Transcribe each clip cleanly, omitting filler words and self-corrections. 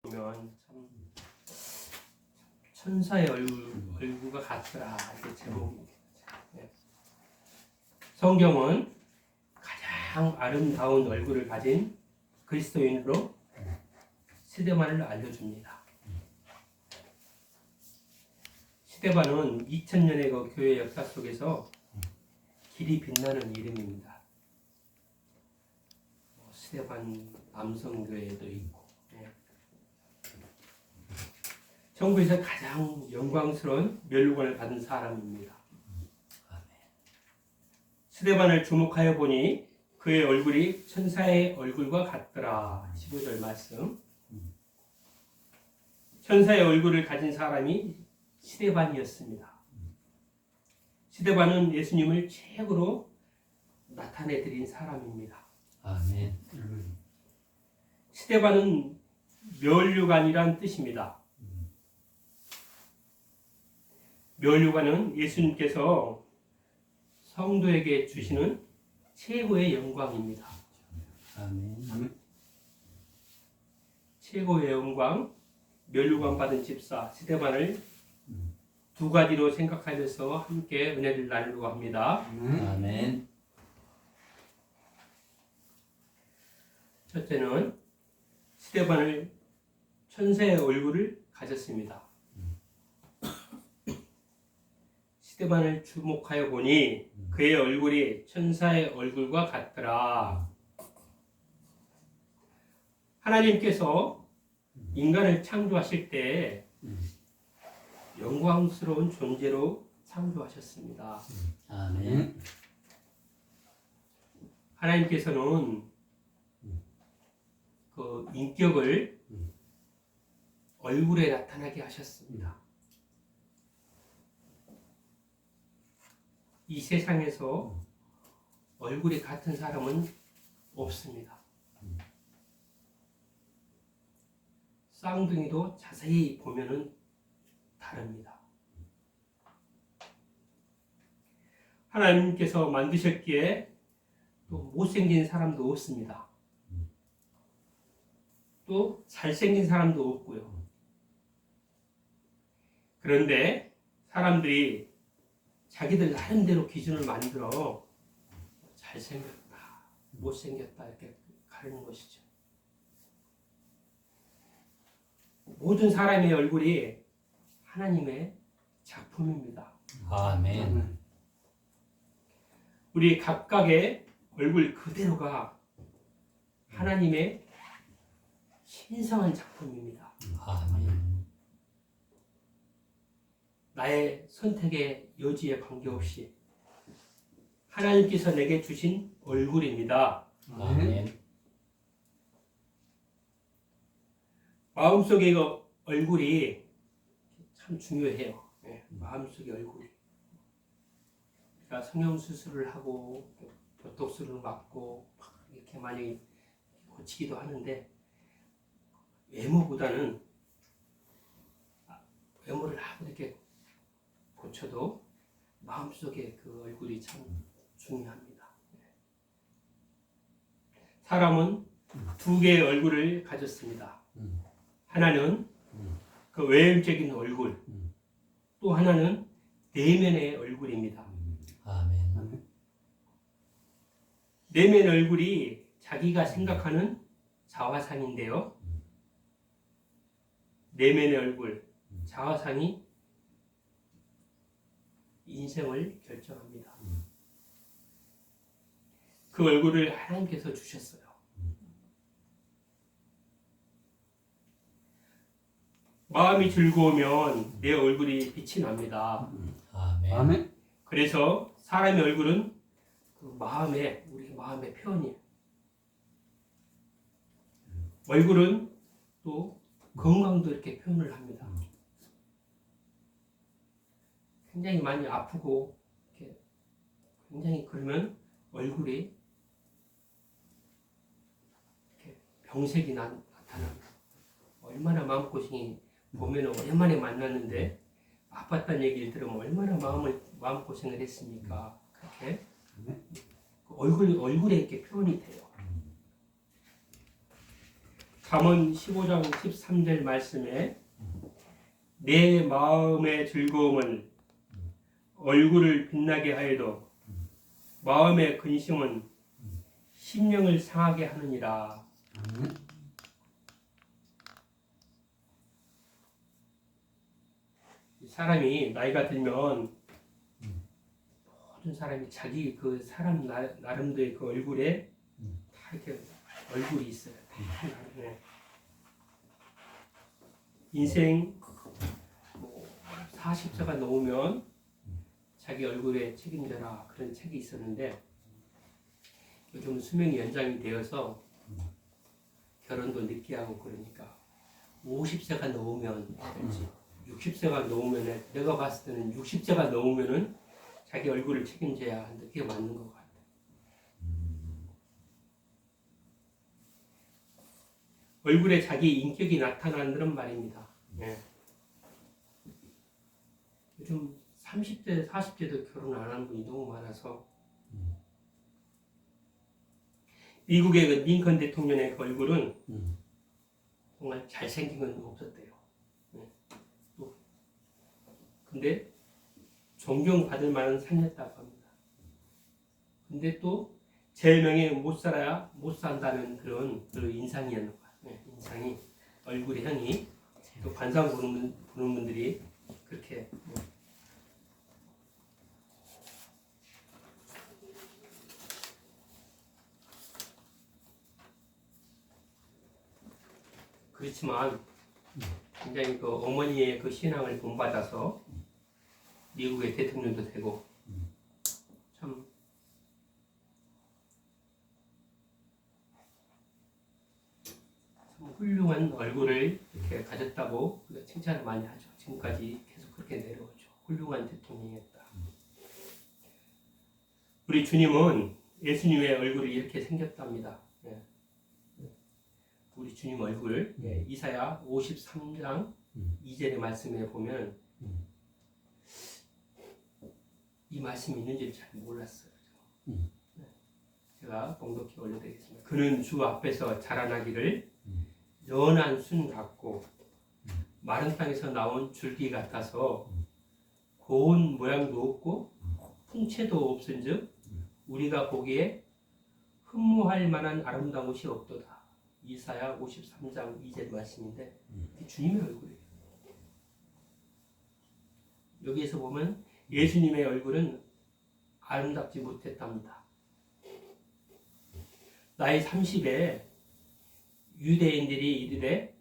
보면 참 천사의 얼굴과 같더라 이게 제목입니다. 성경은 가장 아름다운 얼굴을 가진 그리스도인으로 스데반을 알려줍니다. 스데반은 2000년의 그 교회 역사 속에서 길이 빛나는 이름입니다. 스데반 남성교회도 있고, 천국에서 가장 영광스러운 멸류관을 받은 사람입니다. 스데반을 주목하여 보니 그의 얼굴이 천사의 얼굴과 같더라. 15절 말씀. 천사의 얼굴을 가진 사람이 스데반이었습니다. 스데반은 예수님을 최고로 나타내드린 사람입니다. 아멘. 스데반은 멸류관이란 뜻입니다. 멸류관은 예수님께서 성도에게 주시는 최고의 영광입니다. 아멘. 최고의 영광, 멸류관 받은 집사 스데반을 두 가지로 생각하면서 함께 은혜를 나누려고 합니다. 아멘. 첫째는 스데반을 천사의 얼굴을 가졌습니다. 스데반을 주목하여 보니 그의 얼굴이 천사의 얼굴과 같더라. 하나님께서 인간을 창조하실 때 영광스러운 존재로 창조하셨습니다. 아멘. 하나님께서는 그 인격을 얼굴에 나타나게 하셨습니다. 이 세상에서 얼굴이 같은 사람은 없습니다. 쌍둥이도 자세히 보면은 다릅니다. 하나님께서 만드셨기에 또 못생긴 사람도 없습니다. 또 잘생긴 사람도 없고요. 그런데 사람들이 자기들 나름대로 기준을 만들어 잘생겼다, 못생겼다 이렇게 가르는 것이죠. 모든 사람의 얼굴이 하나님의 작품입니다. 아멘. 우리 각각의 얼굴 그대로가 하나님의 신성한 작품입니다. 아멘. 나의 선택의 여지에 관계없이 하나님께서 내게 주신 얼굴입니다. 아멘. 마음속의 그 얼굴이 참 중요해요. 마음속의 얼굴이. 그러니까 성형수술을 하고 보톡스를 맞고 이렇게 많이 고치기도 하는데 외모보다는 외모를 하고 이렇게 고쳐도 마음속의 그 얼굴이 참 중요합니다. 사람은 두 개의 얼굴을 가졌습니다. 하나는 그 외형적인 얼굴, 또 하나는 내면의 얼굴입니다. 아멘. 내면 얼굴이 자기가 생각하는 자화상인데요. 내면의 얼굴, 자화상이 인생을 결정합니다. 그 얼굴을 하나님께서 주셨어요. 마음이 즐거우면 내 얼굴이 빛이 납니다. 아멘. 그래서 사람의 얼굴은 그 마음의, 우리 마음의 표현이에요. 얼굴은 또 건강도 이렇게 표현을 합니다. 굉장히 많이 아프고 이렇게 굉장히 그러면 얼굴이 이렇게 병색이 나타납니다. 얼마나 마음고생이 보면 오랜만에 만났는데 아팠다는 얘기를 들으면 얼마나 마음고생을 했습니까? 그렇게 얼굴에 이렇게 표현이 돼요. 잠언 15장 13절 말씀에 내 마음의 즐거움은 얼굴을 빛나게 하여도 마음의 근심은 심령을 상하게 하느니라. 사람이 나이가 들면 모든 사람이 자기 그 사람 나름대로의 그 얼굴에 다 이렇게 얼굴이 있어요. 다 나름에. 인생 40세가 넘으면 자기 얼굴에 책임져라 그런 책이 있었는데 요즘 수명이 연장이 되어서 결혼도 늦게 하고 그러니까 50세가 넘으면 60세가 넘으면 내가 봤을 때는 60세가 넘으면은 자기 얼굴을 책임져야 하는데 그게 맞는 것 같아요. 얼굴에 자기 인격이 나타나는 말입니다. 네. 요즘 30대, 40대도 결혼 안 하는 분이 너무 많아서 미국의 그 링컨 대통령의 그 얼굴은 정말 잘생긴 건 없었대요. 근데 존경받을 만한 삶이었다고 합니다. 근데 또 제일 명예 못 살아야 못 산다는 그런 인상이었는 거예요. 인상이 얼굴의 형이 또 관상 보는 분들이 그렇게 그렇지만 굉장히 그 어머니의 그 신앙을 본받아서 미국의 대통령도 되고 참 훌륭한 얼굴을 이렇게 가졌다고 칭찬을 많이 하죠. 지금까지 계속 그렇게 내려오죠. 훌륭한 대통령이었다. 우리 주님은 예수님의 얼굴이 이렇게 생겼답니다. 우리 주님 얼굴 이사야 53장 2절의 말씀에 보면 이 말씀이 있는지 잘 몰랐어요. 제가 봉독해 올려드리겠습니다. 그는 주 앞에서 자라나기를 연한 순 같고 마른 땅에서 나온 줄기 같아서 고운 모양도 없고 풍채도 없은즉 우리가 보기에 흠모할 만한 아름다운 것이 없도다. 이사야 53장 2절 말씀인데 주님의 얼굴이에요. 여기에서 보면 예수님의 얼굴은 아름답지 못했답니다. 나이 30에 유대인들이 이르되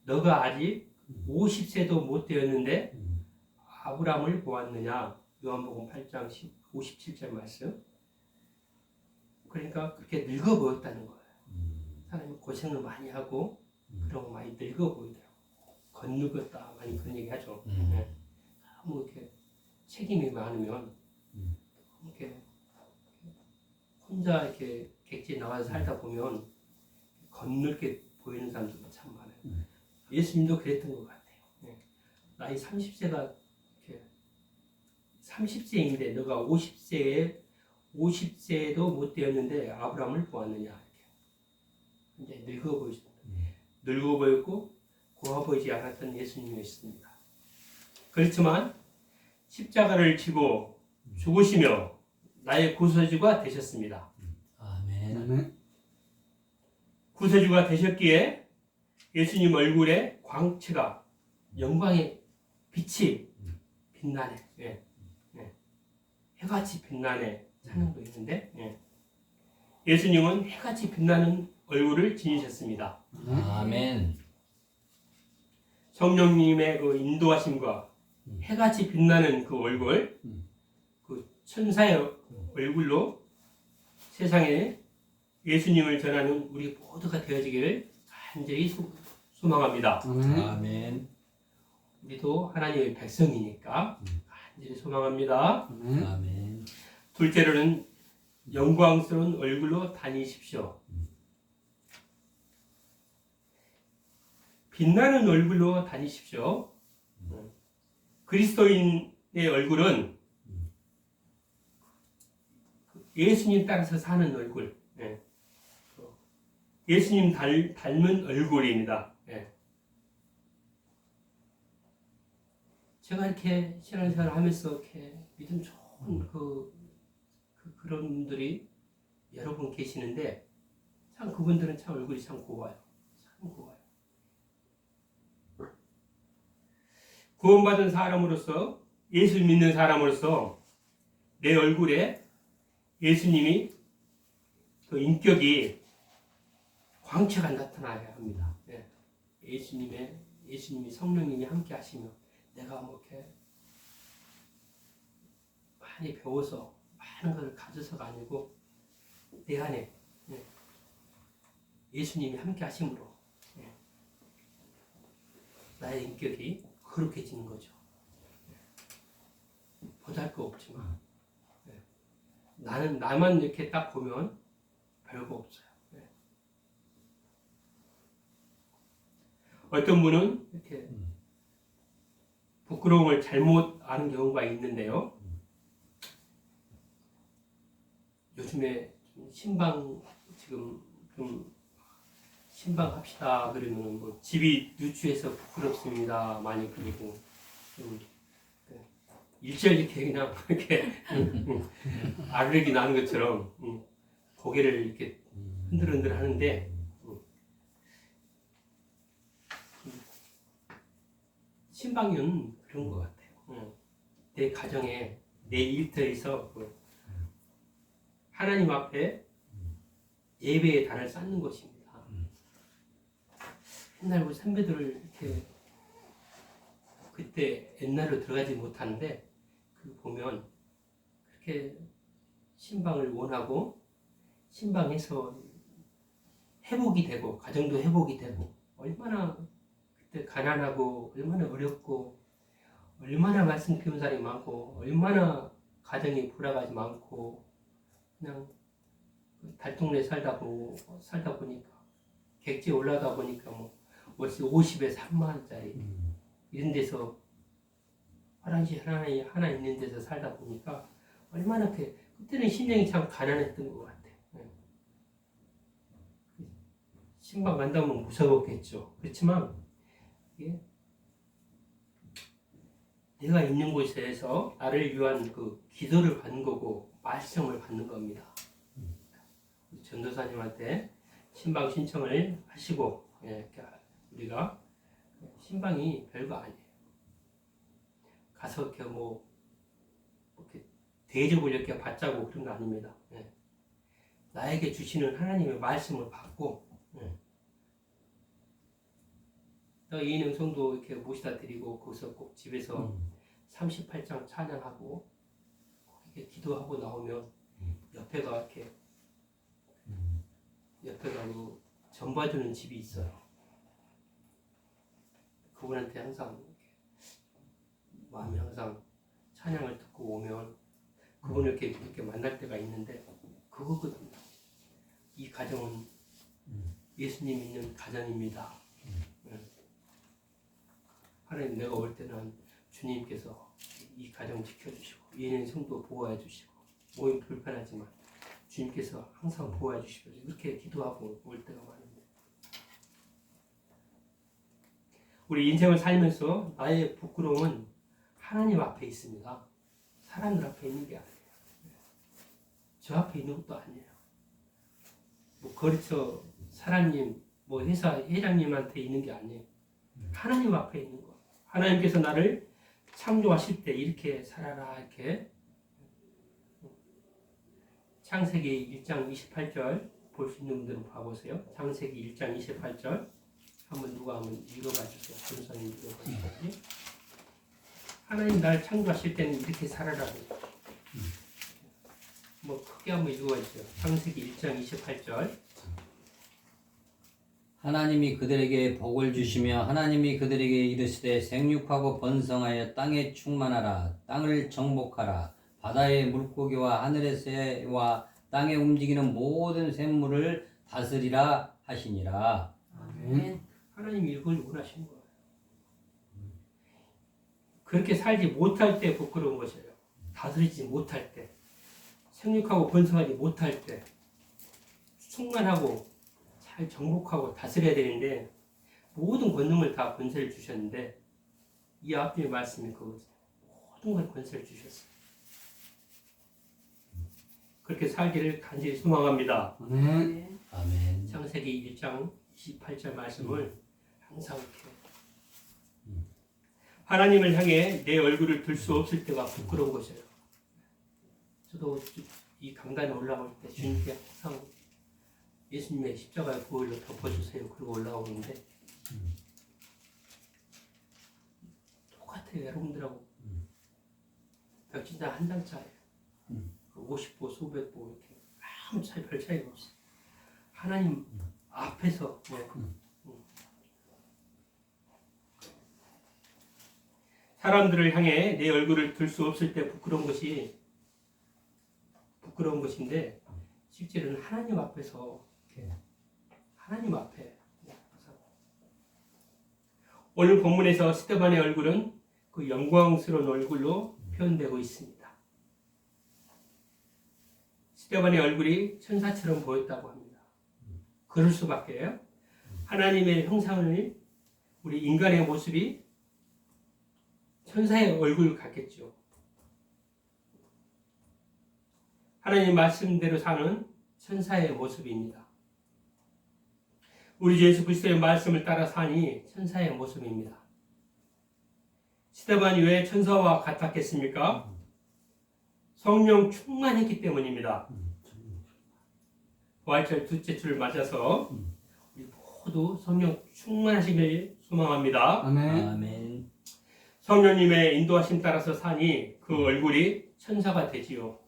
너가 아직 50세도 못 되었는데 아브라함을 보았느냐. 요한복음 8장 57절 말씀. 그러니까 그렇게 늙어 보였다는 거예요. 사람이 고생을 많이 하고 그런 거 많이 늙어 보이더라고요. 겉늙었다 많이 그런 얘기 하죠. 너무 이렇게 책임이 많으면 이렇게 혼자 이렇게 객지에 나와서 살다 보면 겉늙게 보이는 사람들도 참 많아요. 예수님도 그랬던 것 같아요. 나이 30세가 이렇게 30세인데 너가 50세도 못 되었는데 아브라함을 보았느냐. 이제 늙어 보이십니다. 늙어 보였고 고와 보이지 않았던 예수님이었습니다. 그렇지만 십자가를 지고 죽으시며 나의 구세주가 되셨습니다. 아멘. 구세주가 되셨기에 예수님 얼굴에 광채가 영광의 빛이 빛나네. 해같이 빛나네. 찬양도 있는데 예수님은 해같이 빛나는 얼굴을 지니셨습니다. 아멘. 성령님의 그 인도하심과 해같이 빛나는 그 얼굴, 그 천사의 얼굴로 세상에 예수님을 전하는 우리 모두가 되어지기를 간절히 소망합니다. 아멘. 우리도 하나님의 백성이니까 간절히 소망합니다. 아멘. 둘째로는 영광스러운 얼굴로 다니십시오. 빛나는 얼굴로 다니십시오. 그리스도인의 얼굴은 예수님 따라서 사는 얼굴. 예수님 닮은 얼굴입니다. 예. 제가 이렇게 신앙생활 하면서 이렇게 믿음 좋은 그런 분들이 여러 분 계시는데 참 그분들은 참 얼굴이 참 고와요. 참 고와요. 구원받은 사람으로서 예수 믿는 사람으로서 내 얼굴에 예수님이 그 인격이 광채가 나타나야 합니다. 예. 예수님이 성령님이 함께 하시면 내가 뭐 이렇게 많이 배워서 많은 것을 가져서가 아니고 내 안에 예수님이 함께 하심으로 나의 인격이 거룩해지는 거죠. 보잘 거 없지만 나만 이렇게 딱 보면 별거 없어요. 어떤 분은 이렇게 부끄러움을 잘못 아는 경우가 있는데요. 요즘에 신방 지금 좀 신방합시다 그러면 뭐 집이 누추해서 부끄럽습니다 많이 그리고 일절 이렇게 그냥 이렇게 아르렉이 나는 것처럼 고개를 이렇게 흔들흔들 하는데 신방은 그런 것 같아요. 내 가정에 내 일터에서 하나님 앞에 예배의 단을 쌓는 것입니다. 옛날 우리 선배들을 이렇게 그때 옛날로 들어가지 못하는데 그 보면 그렇게 신방을 원하고 신방에서 회복이 되고 가정도 회복이 되고 얼마나 그때 가난하고 얼마나 어렵고 얼마나 말씀 배운 사람이 많고 얼마나 가정이 불화가 많고 그냥 달동네 살다 보니까 객지에 올라다 보니까 뭐 월세 50에 3만 원짜리 이런 데서 화장실 하나 있는 데서 살다 보니까 얼마나 그때는 심령이 참 가난했던 것 같아요. 신방 간다면 무서웠겠죠. 그렇지만 이게 내가 있는 곳에서 나를 위한 그 기도를 받는 거고 말씀을 받는 겁니다. 전도사님한테 신방 신청을 하시고 우리가 신방이 별거 아니에요. 가서 이렇게 이렇게 대접을 이렇게 받자고 그런 거 아닙니다. 나에게 주시는 하나님의 말씀을 받고 이인영 성도 이렇게 모시다 드리고 거기서 꼭 집에서 38장 찬양하고 이렇게 기도하고 나오면 옆에가 그 전봐주는 집이 있어요. 그분한테 항상 마음이 항상 찬양을 듣고 오면 그분을 이렇게 만날 때가 있는데 그거거든요. 이 가정은 예수님 있는 가정입니다. 하나님 내가 올 때는 주님께서 이 가정 지켜주시고 예는 성도 보호해 주시고 모임 불편하지만 주님께서 항상 보호해 주시고 이렇게 기도하고 올 때가 많은데 우리 인생을 살면서 나의 부끄러움은 하나님 앞에 있습니다. 사람들 앞에 있는 게 아니에요. 저 앞에 있는 것도 아니에요. 뭐 거래처 사장님, 뭐 회사 회장님한테 있는 게 아니에요. 하나님 앞에 있는 거. 하나님께서 나를 창조하실 때 이렇게 살아라 이렇게 창세기 1장 28절 볼 수 있는 분들은 봐보세요. 창세기 1장 28절 한번 누가 한번 읽어봐 주세요. 전사님 읽어봐 주세요. 하나님 나를 창조하실 때는 이렇게 살아라고. 뭐 크게 한번 읽어봐 주세요. 창세기 1장 28절. 하나님이 그들에게 복을 주시며 하나님이 그들에게 이르시되 생육하고 번성하여 땅에 충만하라. 땅을 정복하라. 바다의 물고기와 하늘의 새와 땅에 움직이는 모든 생물을 다스리라 하시니라. 아멘. 하나님이 이걸 원하시는 거예요. 그렇게 살지 못할 때 부끄러운 것이에요. 다스리지 못할 때, 생육하고 번성하지 못할 때, 충만하고 잘 정복하고 다스려야 되는데 모든 권능을 다 권세를 주셨는데 이 앞뒤의 말씀이 그거죠. 모든 걸 권세를 주셨어요. 그렇게 살기를 간절히 소망합니다. 네. 아멘. 창세기 1장 28절 말씀을 항상 이렇게 하나님을 향해 내 얼굴을 들 수 없을 때가 부끄러운 것이에요. 저도 이 강단에 올라올 때 주님께 항상 예수님의 십자가의 보혈로 덮어주세요. 그러고 올라오는데 똑같아요. 여러분들하고 벽진단 한 장짜리 50보, 수백 보 이렇게 아무 차이 별 차이가 없어요. 하나님 앞에서 사람들을 향해 내 얼굴을 들 수 없을 때 부끄러운 것인데 실제로는 하나님 앞에서 하나님 앞에 오늘 본문에서 스데반의 얼굴은 그 영광스러운 얼굴로 표현되고 있습니다. 스데반의 얼굴이 천사처럼 보였다고 합니다. 그럴 수밖에요. 하나님의 형상을 우리 인간의 모습이 천사의 얼굴 같겠죠. 하나님 말씀대로 사는 천사의 모습입니다. 우리 예수 그리스도의 말씀을 따라 사니 천사의 모습입니다. 스데반이 왜 천사와 같았겠습니까? 성령 충만했기 때문입니다. 부활절 둘째 주를 맞아서 우리 모두 성령 충만하시길 소망합니다. 아멘. 아멘. 성령님의 인도하심 따라서 사니 그 얼굴이 천사가 되지요.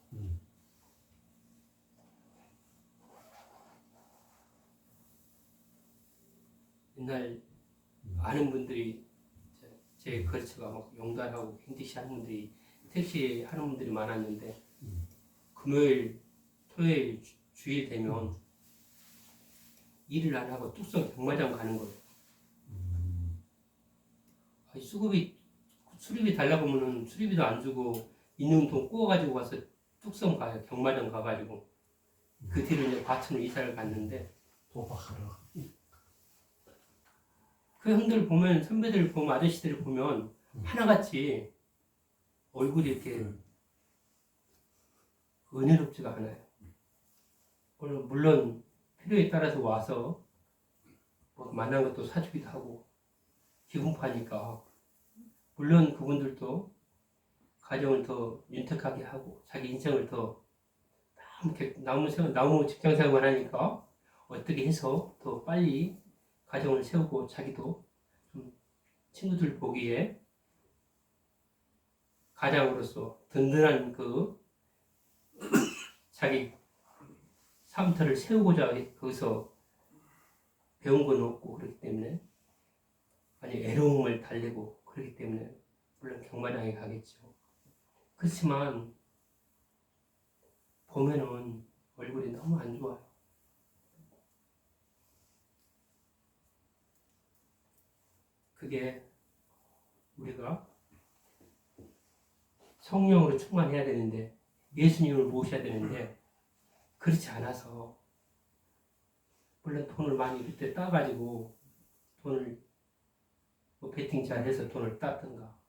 옛날 많은 분들이 제 거치가 막 용달하고 행디시 하는 분들이 택시 하는 분들이 많았는데 금요일, 토요일, 주일 되면 일을 안 하고 뚝섬 경마장 가는 거예요. 아니, 수리비 달라고 하면은 수리비도 안 주고 있는 돈 구워가지고 가서 뚝섬 가요. 경마장 가가지고 그 뒤로 이제 과천으로 이사를 갔는데 도박하러. 그 형들 보면 선배들 보면 아저씨들 보면 하나같이 얼굴이 이렇게 은혜롭지가 않아요. 물론 필요에 따라서 와서 뭐 만난 것도 사주기도 하고 기분파니까 물론 그분들도 가정을 더 윤택하게 하고 자기 인생을 더 이렇게 나무 직장 생활을 하니까 어떻게 해서 더 빨리 가정을 세우고 자기도 좀 친구들 보기에 가장으로서 든든한 그 자기 삶터를 세우고자 거기서 배운 건 없고 그렇기 때문에 아니 애로움을 달래고 그렇기 때문에 물론 경마장에 가겠죠. 그렇지만 보면은 얼굴이 너무 안 좋아요. 그게 우리가 성령으로 충만해야 되는데 예수님을 모셔야 되는데 그렇지 않아서 물론 돈을 많이 그때 따가지고 돈을 뭐 베팅 잘해서 돈을 땄던가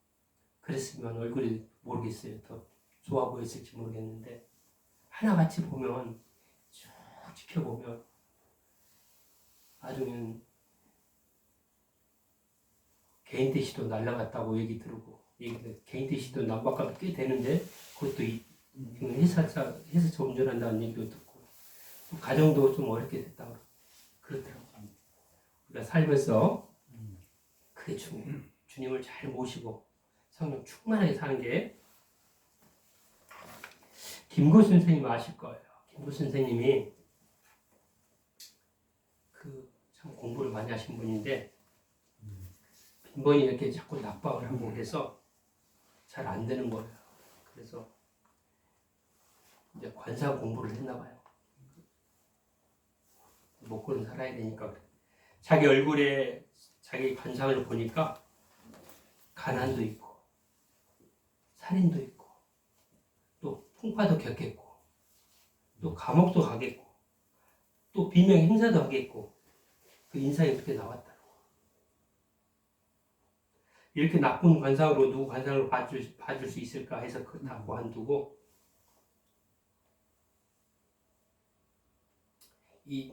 그랬으면 얼굴이 모르겠어요. 더 좋아 보였을지 모르겠는데 하나같이 보면 쭉 지켜보면 나중엔 개인 택시도 날라갔다고 얘기 들고 개인 택시도 난박값도 꽤 되는데 그것도 회사차 운전한다는 얘기도 듣고 가정도 좀 어렵게 됐다고 그렇더라고요. 우리가 살면서 그게 중요해요. 주님을 잘 모시고 성령 충만하게 사는 게 김구 선생님 아실 거예요. 김구 선생님이 참 공부를 많이 하신 분인데 빈번히 이렇게 자꾸 납박을 하고 그래서 잘 안 되는 거예요. 그래서 이제 관사 공부를 했나 봐요. 먹고는 살아야 되니까 자기 얼굴에 자기 관상을 보니까 가난도 있고 살인도 있고 또 풍파도 겪겠고 또 감옥도 가겠고 또 비명 행사도 하겠고 그 인상이 그렇게 나왔다. 이렇게 나쁜 관상으로 누구 관상을 봐줄 수 있을까 해서 그거 다 그만두고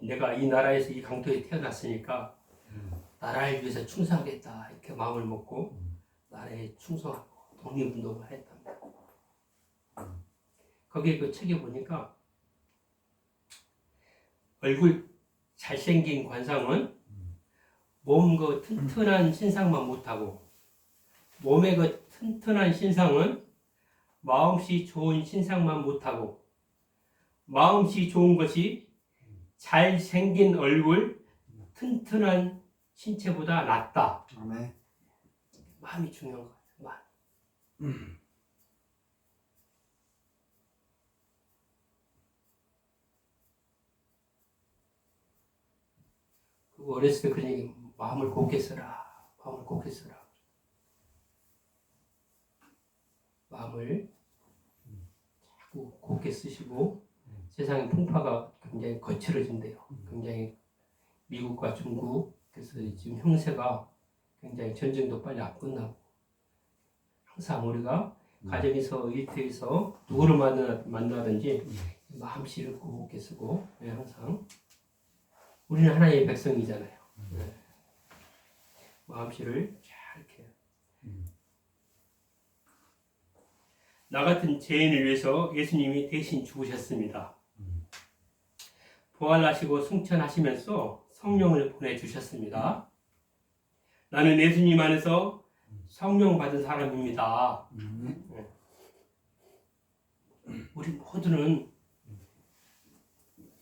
내가 이 나라에서 이 강토에 태어났으니까 나라를 위해서 충성하겠다 이렇게 마음을 먹고 나라에 충성하고 독립운동을 했답니다. 거기에 그 책에 보니까 얼굴 잘생긴 관상은 몸 그 튼튼한 신상만 못하고 몸의 그 튼튼한 신상은 마음씨 좋은 신상만 못하고 마음씨 좋은 것이 잘생긴 얼굴 튼튼한 신체보다 낫다. 아멘. 마음이 중요한 것 같아요. 마음. 그 어렸을 때 그런 얘기, 마음을 곱게 써라. 마음을 곱게 써라. 마음을 자꾸 곱게 쓰시고 세상의 풍파가 굉장히 거칠어진대요. 굉장히 미국과 중국 그래서 지금 형세가 굉장히 전쟁도 빨리 안 끝나고 항상 우리가 가정에서 일터에서 누구를 만나든지 마음씨를 곱게 쓰고 항상 우리는 하나의 백성이잖아요. 마음씨를 잘 이렇게 나 같은 죄인을 위해서 예수님이 대신 죽으셨습니다. 부활하시고 승천하시면서 성령을 보내주셨습니다. 나는 예수님 안에서 성령 받은 사람입니다. 우리 모두는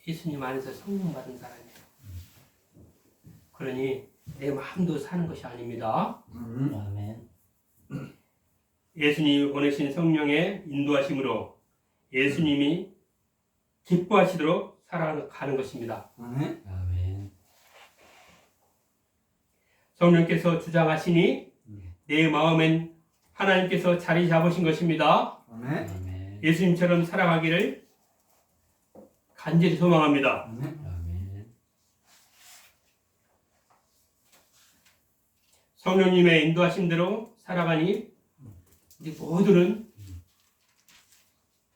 예수님 안에서 성령 받은 사람이에요. 그러니 내 마음도 사는 것이 아닙니다. 아멘. 예수님이 보내신 성령의 인도하심으로 예수님이 기뻐하시도록 살아가는 것입니다. 아멘. 아멘. 성령께서 주장하시니 내 마음엔 하나님께서 자리 잡으신 것입니다. 아멘. 아멘. 예수님처럼 살아가기를 간절히 소망합니다. 아멘. 아멘. 성령님의 인도하심대로 살아가니 우리 모두는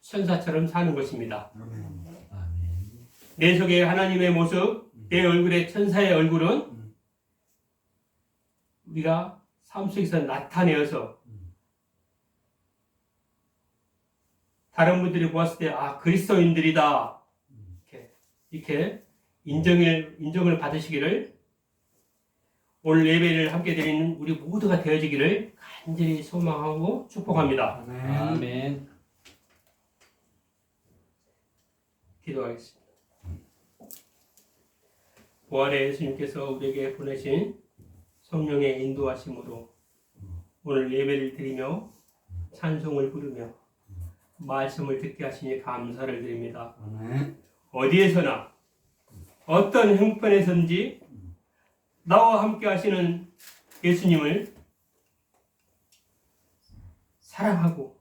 천사처럼 사는 것입니다. 아멘. 아멘. 내 속에 하나님의 모습, 내 얼굴에 천사의 얼굴은 우리가 삶 속에서 나타내어서 다른 분들이 보았을 때 그리스도인들이다 이렇게 인정을 받으시기를 오늘 예배를 함께 드리는 우리 모두가 되어지기를 간절히 소망하고 축복합니다. 아멘. 아멘. 기도하겠습니다. 부활의 예수님께서 우리에게 보내신 성령의 인도하심으로 오늘 예배를 드리며 찬송을 부르며 말씀을 듣게 하시니 감사를 드립니다. 아멘. 어디에서나 어떤 형편에서든지 나와 함께 하시는 예수님을 사랑하고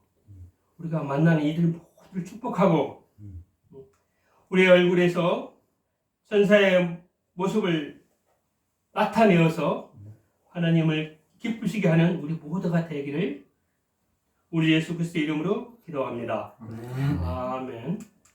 우리가 만나는 이들 모두를 축복하고 우리의 얼굴에서 천사의 모습을 나타내어서 하나님을 기쁘시게 하는 우리 모두가 되기를 우리 예수 그리스도의 이름으로 기도합니다. 아멘. 아멘.